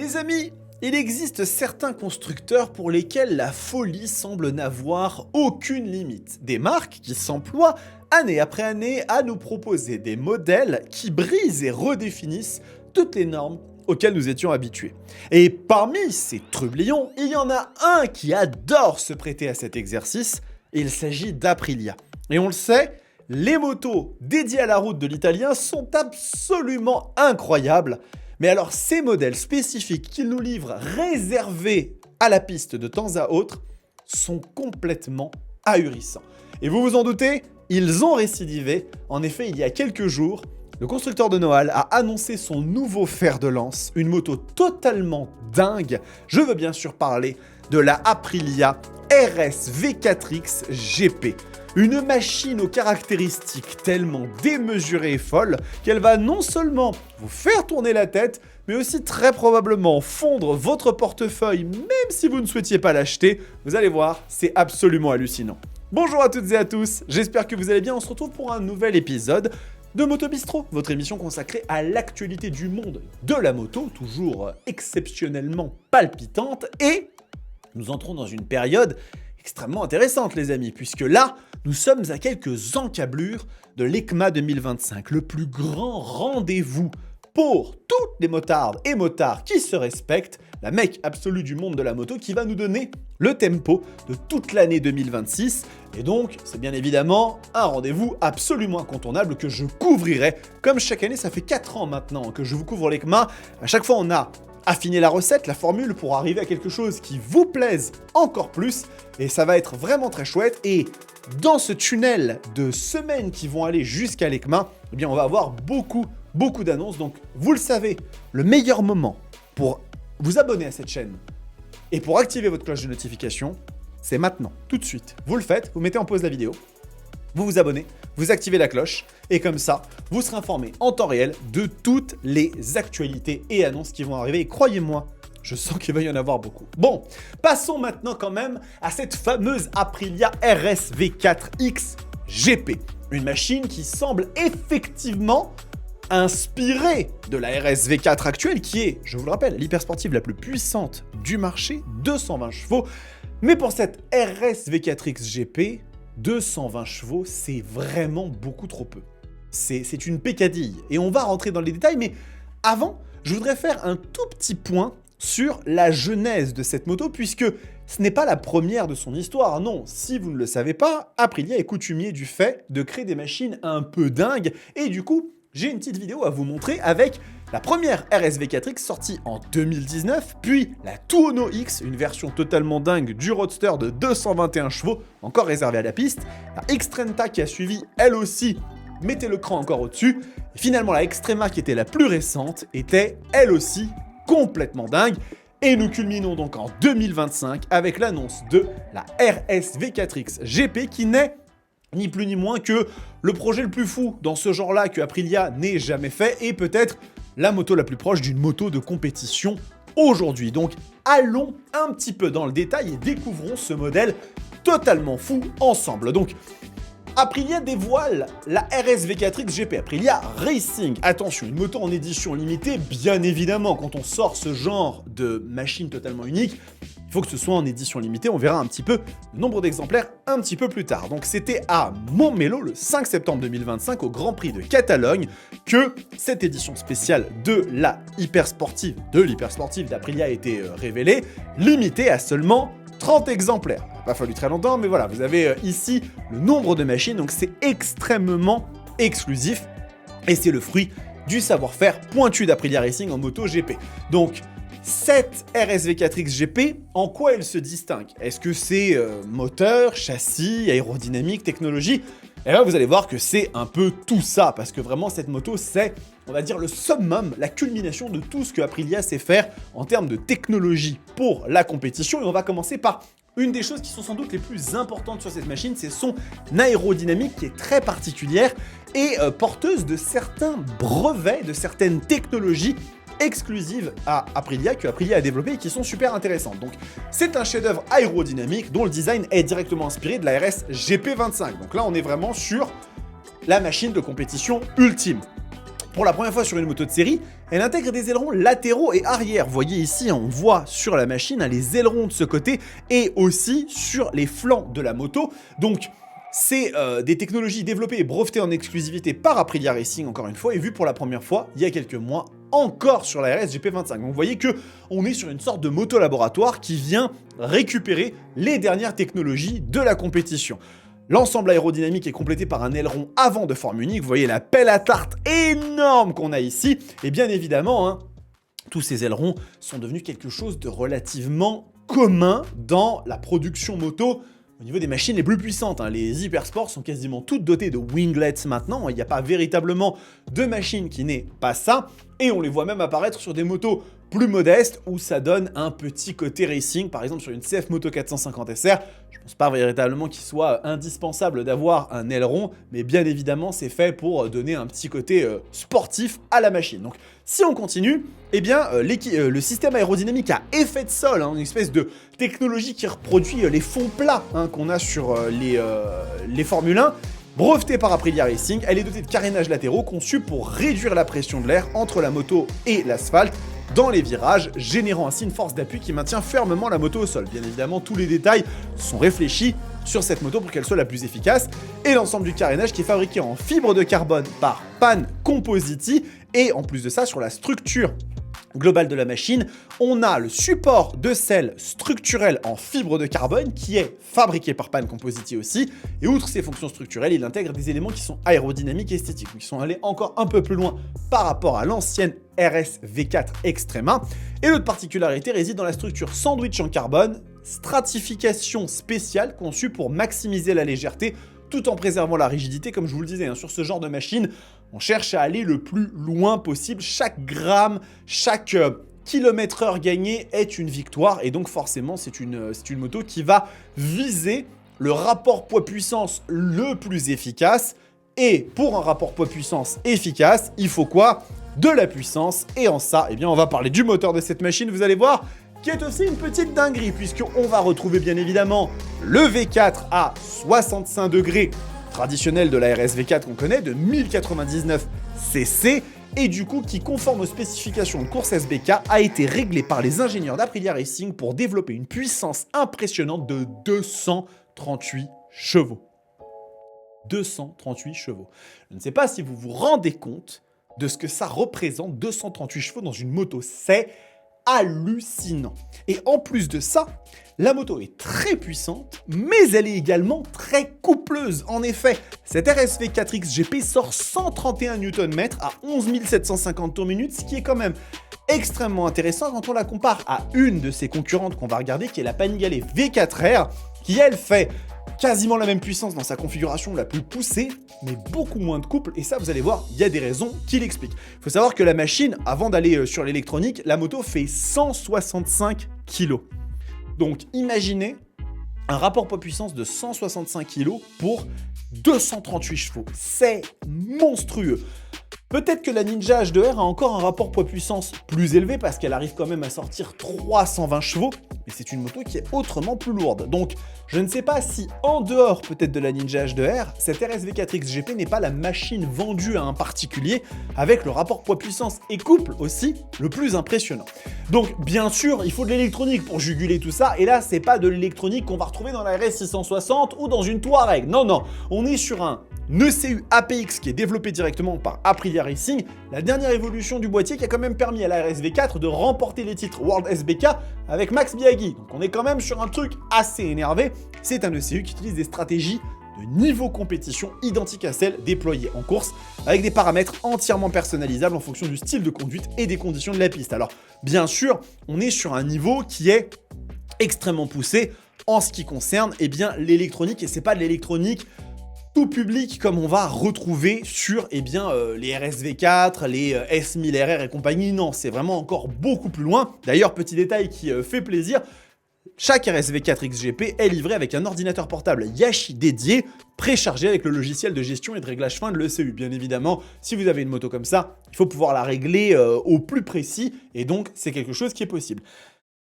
Les amis, il existe certains constructeurs pour lesquels la folie semble n'avoir aucune limite. Des marques qui s'emploient année après année à nous proposer des modèles qui brisent et redéfinissent toutes les normes auxquelles nous étions habitués. Et parmi ces trublions, il y en a un qui adore se prêter à cet exercice, et il s'agit d'Aprilia. Et on le sait, les motos dédiées à la route de l'italien sont absolument incroyables. Mais alors ces modèles spécifiques qu'ils nous livrent réservés à la piste de temps à autre sont complètement ahurissants. Et vous vous en doutez, ils ont récidivé. En effet, il y a quelques jours, le constructeur de Noal a annoncé son nouveau fer de lance, une moto totalement dingue. Je veux bien sûr parler de la Aprilia RS V4X GP. Une machine aux caractéristiques tellement démesurées et folles qu'elle va non seulement vous faire tourner la tête, mais aussi très probablement fondre votre portefeuille, même si vous ne souhaitiez pas l'acheter. Vous allez voir, c'est absolument hallucinant. Bonjour à toutes et à tous, j'espère que vous allez bien. On se retrouve pour un nouvel épisode de Moto Bistro, votre émission consacrée à l'actualité du monde de la moto, toujours exceptionnellement palpitante. Et nous entrons dans une période extrêmement intéressante, les amis, puisque là, nous sommes à quelques encablures de l'EICMA 2025, le plus grand rendez-vous pour toutes les motardes et motards qui se respectent, la mecque absolue du monde de la moto qui va nous donner le tempo de toute l'année 2026. Et donc, c'est bien évidemment un rendez-vous absolument incontournable que je couvrirai. Comme chaque année, ça fait 4 ans maintenant que je vous couvre l'EICMA. À chaque fois, on a affiné la recette, la formule pour arriver à quelque chose qui vous plaise encore plus. Et ça va être vraiment très chouette. Et dans ce tunnel de semaines qui vont aller jusqu'à l'EICMA, eh bien, on va avoir beaucoup d'annonces. Donc, vous le savez, le meilleur moment pour vous abonner à cette chaîne et pour activer votre cloche de notification, c'est maintenant, tout de suite. Vous le faites, vous mettez en pause la vidéo, vous vous abonnez, vous activez la cloche, et comme ça, vous serez informé en temps réel de toutes les actualités et annonces qui vont arriver. Et croyez-moi, je sens qu'il va y en avoir beaucoup. Bon, passons maintenant quand même à cette fameuse Aprilia RS V4X GP. Une machine qui semble effectivement inspirée de la RS V4 actuelle, qui est, je vous le rappelle, l'hypersportive la plus puissante du marché, 220 chevaux. Mais pour cette RS V4X GP, 220 chevaux, c'est vraiment beaucoup trop peu. C'est une peccadille. Et on va rentrer dans les détails, mais avant, je voudrais faire un tout petit point sur la genèse de cette moto, puisque ce n'est pas la première de son histoire. Non, si vous ne le savez pas, Aprilia est coutumier du fait de créer des machines un peu dingues. Et du coup, j'ai une petite vidéo à vous montrer avec la première RS V4X sortie en 2019, puis la Tuono X, une version totalement dingue du Roadster de 221 chevaux, encore réservée à la piste, la Xtrenta qui a suivi elle aussi, mettez le cran encore au-dessus, et finalement la Extrema qui était la plus récente était elle aussi complètement dingue, et nous culminons donc en 2025 avec l'annonce de la RS V4X GP qui n'est ni plus ni moins que le projet le plus fou dans ce genre-là que Aprilia n'ait jamais fait, et peut-être la moto la plus proche d'une moto de compétition aujourd'hui. Donc allons un petit peu dans le détail et découvrons ce modèle totalement fou ensemble. Donc Aprilia dévoile la RS V4X GP, Aprilia Racing. Attention, une moto en édition limitée, bien évidemment, quand on sort ce genre de machine totalement unique, il faut que ce soit en édition limitée. On verra un petit peu le nombre d'exemplaires un petit peu plus tard. Donc c'était à Montmelo le 5 septembre 2025 au Grand Prix de Catalogne que cette édition spéciale de l'hypersportive d'Aprilia a été révélée, limitée à seulement 30 exemplaires. Il n'a pas fallu très longtemps, mais voilà, vous avez ici le nombre de machines, donc c'est extrêmement exclusif et c'est le fruit du savoir-faire pointu d'Aprilia Racing en moto GP. Donc, cette RS V4X GP, en quoi elle se distingue? Est-ce que c'est moteur, châssis, aérodynamique, technologie? Et là, vous allez voir que c'est un peu tout ça, parce que vraiment, cette moto, c'est, on va dire, le summum, la culmination de tout ce que Aprilia sait faire en termes de technologie pour la compétition. Et on va commencer par une des choses qui sont sans doute les plus importantes sur cette machine, c'est son aérodynamique qui est très particulière et porteuse de certains brevets, de certaines technologies exclusives à Aprilia, que Aprilia a développées et qui sont super intéressantes. Donc c'est un chef-d'œuvre aérodynamique dont le design est directement inspiré de la RS GP25. Donc là on est vraiment sur la machine de compétition ultime. Pour la première fois sur une moto de série, elle intègre des ailerons latéraux et arrière. Vous voyez ici, on voit sur la machine les ailerons de ce côté et aussi sur les flancs de la moto. Donc, c'est des technologies développées et brevetées en exclusivité par Aprilia Racing, encore une fois, et vues pour la première fois il y a quelques mois, encore sur la RS GP25. Donc vous voyez qu'on est sur une sorte de moto laboratoire qui vient récupérer les dernières technologies de la compétition. L'ensemble aérodynamique est complété par un aileron avant de forme unique. Vous voyez la pelle à tarte énorme qu'on a ici. Et bien évidemment, tous ces ailerons sont devenus quelque chose de relativement commun dans la production moto au niveau des machines les plus puissantes. Les hypersports sont quasiment toutes dotées de winglets maintenant. Il n'y a pas véritablement de machine qui n'ait pas ça. Et on les voit même apparaître sur des motos plus modestes où ça donne un petit côté racing. Par exemple sur une CF Moto 450 SR, je pense pas véritablement qu'il soit indispensable d'avoir un aileron, mais bien évidemment c'est fait pour donner un petit côté sportif à la machine. Donc si on continue, eh bien le système aérodynamique à effet de sol, une espèce de technologie qui reproduit les fonds plats qu'on a sur les Formule 1, brevetée par Aprilia Racing, elle est dotée de carénages latéraux conçus pour réduire la pression de l'air entre la moto et l'asphalte dans les virages, générant ainsi une force d'appui qui maintient fermement la moto au sol. Bien évidemment, tous les détails sont réfléchis sur cette moto pour qu'elle soit la plus efficace, et l'ensemble du carénage qui est fabriqué en fibre de carbone par Pan Compositi, et en plus de ça, sur la structure globale de la machine, on a le support de selle structurelle en fibre de carbone qui est fabriqué par Pan Compositi aussi, et outre ses fonctions structurelles, il intègre des éléments qui sont aérodynamiques et esthétiques, qui sont allés encore un peu plus loin par rapport à l'ancienne RS V4 Extrema. Et l'autre particularité réside dans la structure sandwich en carbone, stratification spéciale conçue pour maximiser la légèreté tout en préservant la rigidité. Comme je vous le disais, sur ce genre de machine, on cherche à aller le plus loin possible. Chaque gramme, chaque kilomètre-heure gagné est une victoire. Et donc forcément, c'est une moto qui va viser le rapport poids-puissance le plus efficace. Et pour un rapport poids-puissance efficace, il faut quoi? De la puissance. Et en ça, eh bien, on va parler du moteur de cette machine, vous allez voir, qui est aussi une petite dinguerie, puisqu'on va retrouver bien évidemment le V4 à 65 degrés, traditionnel de la RS V4 qu'on connaît, de 1099 cc, et du coup qui, conforme aux spécifications de course SBK, a été réglé par les ingénieurs d'Aprilia Racing pour développer une puissance impressionnante de 238 chevaux. 238 chevaux. Je ne sais pas si vous vous rendez compte de ce que ça représente, 238 chevaux dans une moto, c'est hallucinant. Et en plus de ça, la moto est très puissante, mais elle est également très coupleuse. En effet, cette RS V4 XGP sort 131 Nm à 11 750 tours minute, ce qui est quand même extrêmement intéressant quand on la compare à une de ses concurrentes qu'on va regarder, qui est la Panigale V4R, qui elle fait quasiment la même puissance dans sa configuration la plus poussée, mais beaucoup moins de couple, et ça vous allez voir, il y a des raisons qui l'expliquent. Il faut savoir que la machine, avant d'aller sur l'électronique, la moto fait 165 kg. Donc imaginez un rapport poids-puissance de 165 kg pour 238 chevaux. C'est monstrueux. Peut-être que la Ninja H2R a encore un rapport poids-puissance plus élevé parce qu'elle arrive quand même à sortir 320 chevaux, mais c'est une moto qui est autrement plus lourde. Donc, je ne sais pas si, en dehors peut-être de la Ninja H2R, cette RS V4 XGP n'est pas la machine vendue à un particulier avec le rapport poids-puissance et couple aussi le plus impressionnant. Donc, bien sûr, il faut de l'électronique pour juguler tout ça, et là, c'est pas de l'électronique qu'on va retrouver dans la RS 660 ou dans une Touareg. Non, non, on est sur un ECU APX qui est développé directement par Aprilia Racing, la dernière évolution du boîtier qui a quand même permis à la RSV4 de remporter les titres World SBK avec Max Biaggi. Donc on est quand même sur un truc assez énervé. C'est un ECU qui utilise des stratégies de niveau compétition identiques à celles déployées en course, avec des paramètres entièrement personnalisables en fonction du style de conduite et des conditions de la piste. Alors bien sûr, on est sur un niveau qui est extrêmement poussé en ce qui concerne l'électronique, et c'est pas de l'électronique tout public comme on va retrouver sur les RSV4, les S1000RR et compagnie. Non, c'est vraiment encore beaucoup plus loin. D'ailleurs, petit détail qui fait plaisir, chaque RSV4 XGP est livré avec un ordinateur portable Yashi dédié, préchargé avec le logiciel de gestion et de réglage fin de l'ECU. Bien évidemment, si vous avez une moto comme ça, il faut pouvoir la régler au plus précis, et donc c'est quelque chose qui est possible.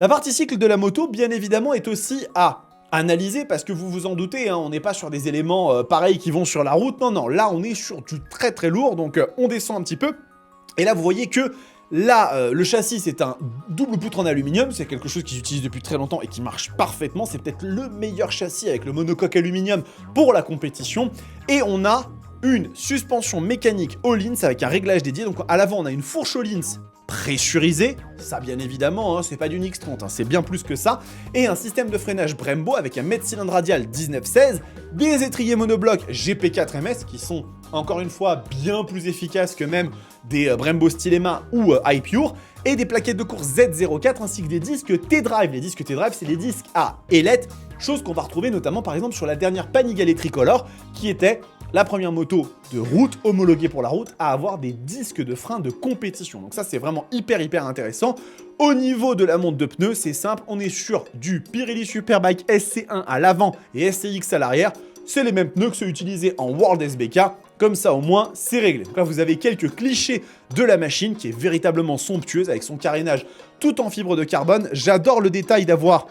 La partie cycle de la moto, bien évidemment, est aussi à analyser parce que vous vous en doutez, hein, on n'est pas sur des éléments pareils qui vont sur la route. Non, non, là on est sur du très très lourd, donc on descend un petit peu. Et là vous voyez que là, le châssis c'est un double poutre en aluminium, c'est quelque chose qu'ils utilisent depuis très longtemps et qui marche parfaitement. C'est peut-être le meilleur châssis avec le monocoque aluminium pour la compétition. Et on a une suspension mécanique Öhlins avec un réglage dédié. Donc à l'avant on a une fourche Öhlins pressurisé, ça bien évidemment, hein, c'est pas du X30, hein, c'est bien plus que ça, et un système de freinage Brembo avec un mètre cylindre radial 1916, des étriers monoblocs GP4MS qui sont encore une fois bien plus efficaces que même des Brembo Stylema ou iPure, et des plaquettes de course Z04 ainsi que des disques T-Drive. Les disques T-Drive, c'est les disques à ailette, chose qu'on va retrouver notamment par exemple sur la dernière Panigale tricolore qui était la première moto de route homologuée pour la route à avoir des disques de frein de compétition. Donc ça, c'est vraiment hyper intéressant. Au niveau de la monte de pneus, c'est simple, on est sur du Pirelli Superbike SC1 à l'avant et SCX à l'arrière. C'est les mêmes pneus que ceux utilisés en World SBK. Comme ça, au moins, c'est réglé. Donc là, vous avez quelques clichés de la machine qui est véritablement somptueuse avec son carénage tout en fibre de carbone. J'adore le détail d'avoir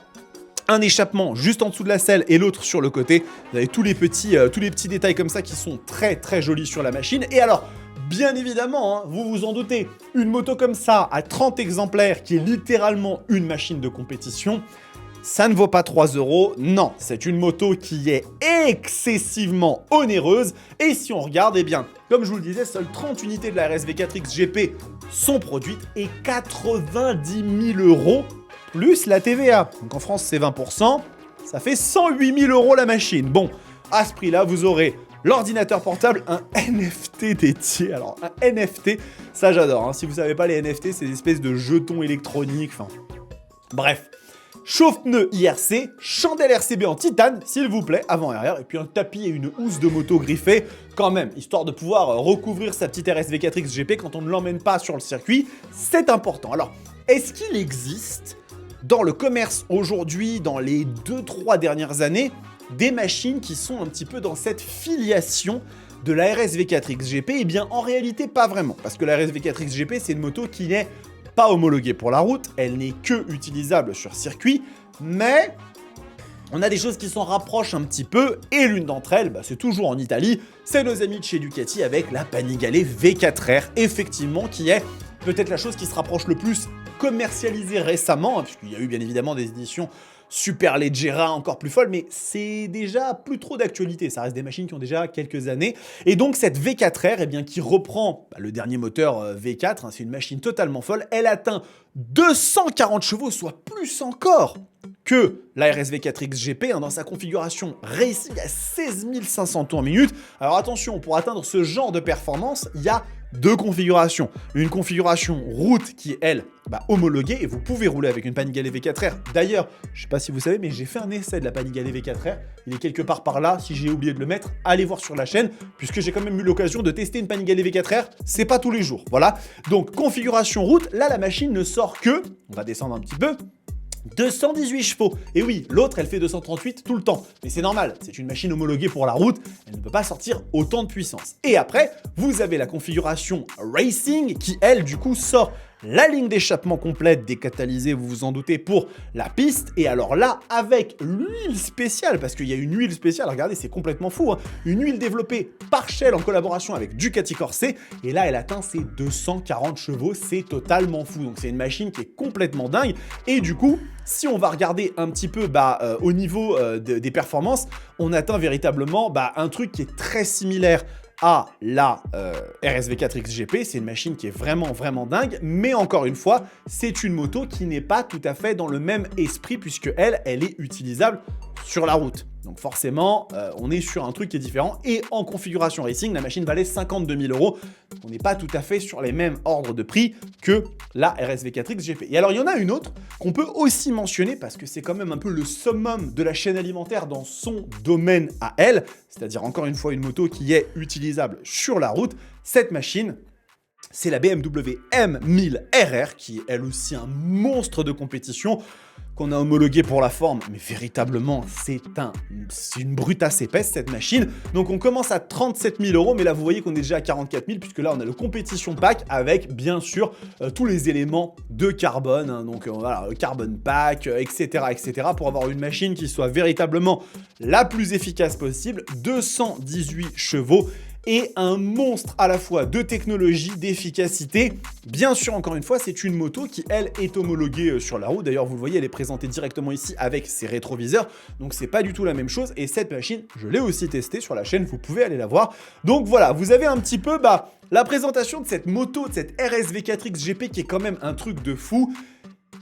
un échappement juste en dessous de la selle et l'autre sur le côté. Vous avez tous les petits détails comme ça qui sont très jolis sur la machine. Et alors, bien évidemment, hein, vous vous en doutez, une moto comme ça à 30 exemplaires qui est littéralement une machine de compétition, ça ne vaut pas 3 €. Non, c'est une moto qui est excessivement onéreuse. Et si on regarde, eh bien, comme je vous le disais, seules 30 unités de la RSV4X GP sont produites et 90 000 € plus la TVA. Donc en France, c'est 20%. Ça fait 108 000 € la machine. Bon, à ce prix-là, vous aurez l'ordinateur portable, un NFT dédié. Alors, un NFT, ça j'adore. Hein. Si vous savez pas, les NFT, c'est des espèces de jetons électroniques. Enfin, bref. Chauffe-pneus IRC, chandelle RCB en titane, s'il vous plaît, avant-arrière, et puis un tapis et une housse de moto griffée, quand même, histoire de pouvoir recouvrir sa petite RSV4X GP quand on ne l'emmène pas sur le circuit. C'est important. Alors, est-ce qu'il existe dans le commerce aujourd'hui, dans les 2-3 dernières années, des machines qui sont un petit peu dans cette filiation de la RSV4X GP? Eh bien, en réalité, pas vraiment. Parce que la RSV4X GP, c'est une moto qui n'est pas homologuée pour la route, elle n'est que utilisable sur circuit, mais on a des choses qui s'en rapprochent un petit peu, et l'une d'entre elles, c'est toujours en Italie, c'est nos amis de chez Ducati avec la Panigale V4R, effectivement, qui est peut-être la chose qui se rapproche le plus commercialisée récemment, hein, puisqu'il y a eu bien évidemment des éditions Superleggera encore plus folles, mais c'est déjà plus trop d'actualité, ça reste des machines qui ont déjà quelques années. Et donc cette V4R, eh bien, qui reprend le dernier moteur V4, hein, c'est une machine totalement folle, elle atteint 240 chevaux, soit plus encore que la RSV4X GP, hein, dans sa configuration racing à 16 500 tours minute. Alors attention, pour atteindre ce genre de performance, il y a deux configurations. Une configuration route qui est, elle, homologuée, et vous pouvez rouler avec une Panigale V4R. D'ailleurs, je sais pas si vous savez, mais j'ai fait un essai de la Panigale V4R. Il est quelque part par là, si j'ai oublié de le mettre, allez voir sur la chaîne, puisque j'ai quand même eu l'occasion de tester une Panigale V4R. C'est pas tous les jours, voilà. Donc, configuration route, là, la machine ne sort que, on va descendre un petit peu, 218 chevaux. Et oui, l'autre, elle fait 238 tout le temps. Mais c'est normal, c'est une machine homologuée pour la route, elle ne peut pas sortir autant de puissance. Et après, vous avez la configuration Racing qui, elle, du coup, sort la ligne d'échappement complète décatalysée, vous vous en doutez, pour la piste. Et alors là, avec l'huile spéciale, parce qu'il y a une huile spéciale, regardez, c'est complètement fou, hein, une huile développée par Shell en collaboration avec Ducati Corse. Et là, elle atteint ses 240 chevaux, c'est totalement fou. Donc c'est une machine qui est complètement dingue. Et du coup, si on va regarder un petit peu au niveau des performances, on atteint véritablement un truc qui est très similaire à la RSV4X GP. C'est une machine qui est vraiment dingue, mais encore une fois, c'est une moto qui n'est pas tout à fait dans le même esprit, puisque elle est utilisable sur la route. Donc forcément, on est sur un truc qui est différent, et en configuration racing, la machine valait 52 000 €. On n'est pas tout à fait sur les mêmes ordres de prix que la RSV4X GP. Et alors, il y en a une autre qu'on peut aussi mentionner, parce que c'est quand même un peu le summum de la chaîne alimentaire dans son domaine à elle, c'est-à-dire encore une fois une moto qui est utilisable sur la route. Cette machine, c'est la BMW M1000 RR, qui est elle aussi un monstre de compétition. qu'on a homologué pour la forme, mais véritablement, c'est une brutasse épaisse cette machine. Donc on commence à 37 000 €, mais là vous voyez qu'on est déjà à 44 000, puisque là on a le compétition pack avec bien sûr tous les éléments de carbone, hein. Donc voilà, le carbone pack, etc., etc., pour avoir une machine qui soit véritablement la plus efficace possible, 218 chevaux, et un monstre à la fois de technologie, d'efficacité. Bien sûr, encore une fois, c'est une moto qui, elle, est homologuée sur la route. D'ailleurs, vous le voyez, elle est présentée directement ici avec ses rétroviseurs. Donc, c'est pas du tout la même chose. Et cette machine, je l'ai aussi testée sur la chaîne. Vous pouvez aller la voir. Donc, voilà, vous avez un petit peu la présentation de cette moto, de cette RSV4X GP qui est quand même un truc de fou.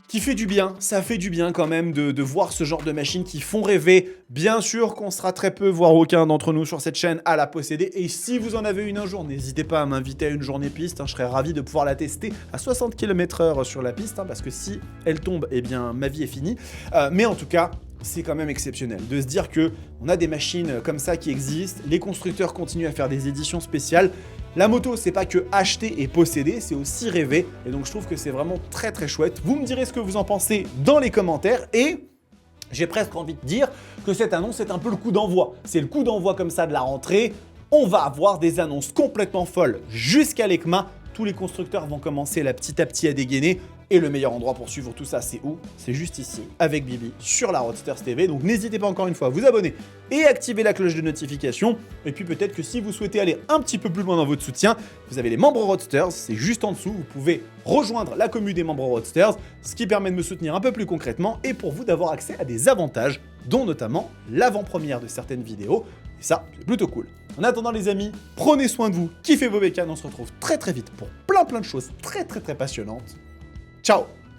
Qui fait du bien, ça fait du bien quand même de voir ce genre de machines qui font rêver. Bien sûr qu'on sera très peu, voire aucun d'entre nous sur cette chaîne à la posséder. Et si vous en avez une un jour, n'hésitez pas à m'inviter à une journée piste, hein, je serais ravi de pouvoir la tester à 60 km/h sur la piste, hein, parce que si elle tombe, eh bien ma vie est finie. Mais en tout cas, c'est quand même exceptionnel de se dire que on a des machines comme ça qui existent, les constructeurs continuent à faire des éditions spéciales. La moto, c'est pas que acheter et posséder, c'est aussi rêver. Et donc, je trouve que c'est vraiment très très chouette. Vous me direz ce que vous en pensez dans les commentaires. Et j'ai presque envie de dire que cette annonce est un peu le coup d'envoi. C'est le coup d'envoi comme ça de la rentrée. On va avoir des annonces complètement folles jusqu'à l'ECMA. Tous les constructeurs vont commencer là petit à petit à dégainer. Et le meilleur endroit pour suivre tout ça, c'est où? C'est juste ici, avec Bibi, sur la Roadsters TV. Donc n'hésitez pas encore une fois à vous abonner et activer la cloche de notification. Et puis peut-être que si vous souhaitez aller un petit peu plus loin dans votre soutien, vous avez les membres Roadsters, c'est juste en dessous. Vous pouvez rejoindre la commu des membres Roadsters, ce qui permet de me soutenir un peu plus concrètement et pour vous d'avoir accès à des avantages, dont notamment l'avant-première de certaines vidéos. Et ça, c'est plutôt cool. En attendant les amis, prenez soin de vous, kiffez vos bécanes, on se retrouve très très vite pour plein de choses très passionnantes. Ciao!